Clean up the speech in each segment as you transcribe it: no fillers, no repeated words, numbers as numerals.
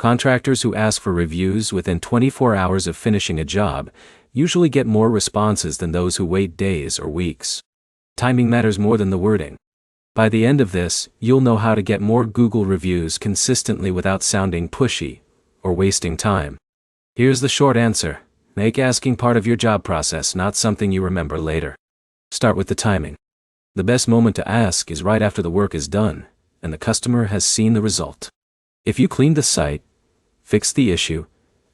Contractors who ask for reviews within 24 hours of finishing a job usually get more responses than those who wait days or weeks. Timing matters more than the wording. By the end of this, you'll know how to get more Google reviews consistently without sounding pushy or wasting time. Here's the short answer. Make asking part of your job process, not something you remember later. Start with the timing. The best moment to ask is right after the work is done and the customer has seen the result. If you cleaned the site, fixed the issue,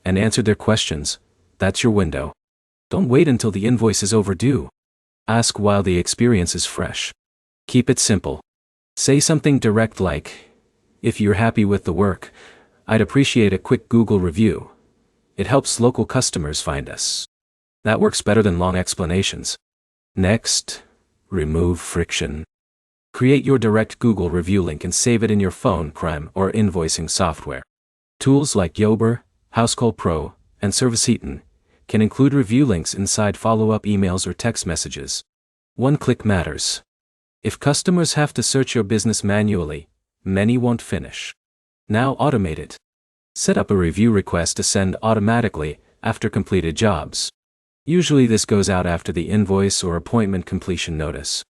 and answered their questions, that's your window. Don't wait until the invoice is overdue. Ask while the experience is fresh. Keep it simple. Say something direct like, "If you're happy with the work, I'd appreciate a quick Google review. It helps local customers find us." That works better than long explanations. Next, remove friction. Create your direct Google review link and save it in your phone, CRM, or invoicing software. Tools like Yober, Housecall Pro, and ServiceEaton can include review links inside follow-up emails or text messages. One click matters. If customers have to search your business manually, many won't finish. Now automate it. Set up a review request to send automatically after completed jobs. Usually this goes out after the invoice or appointment completion notice.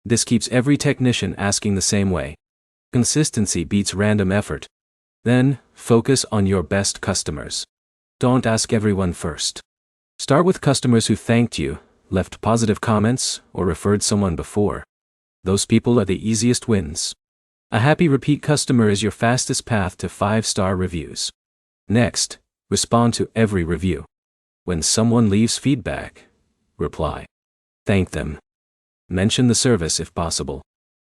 This keeps every technician asking the same way. Consistency beats random effort. Then, focus on your best customers. Don't ask everyone first. Start with customers who thanked you, left positive comments, or referred someone before. Those people are the easiest wins. A happy repeat customer is your fastest path to 5-star reviews. Next, respond to every review. When someone leaves feedback, reply. Thank them. Mention the service if possible.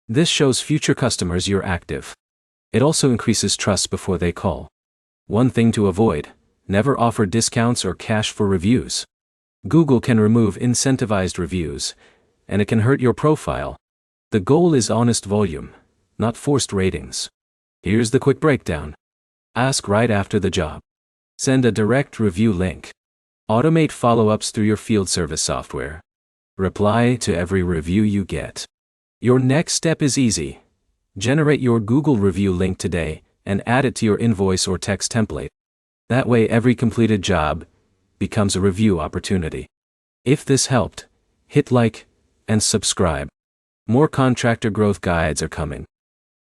This shows future customers you're active. It also increases trust before they call. One thing to avoid: never offer discounts or cash for reviews. Google can remove incentivized reviews, and it can hurt your profile. The goal is honest volume, not forced ratings. Here's the quick breakdown. Ask right after the job. Send a direct review link. Automate follow-ups through your field service software. Reply to every review you get. Your next step is easy. Generate your Google review link today and add it to your invoice or text template. That way every completed job becomes a review opportunity. If this helped, hit like and subscribe. More contractor growth guides are coming.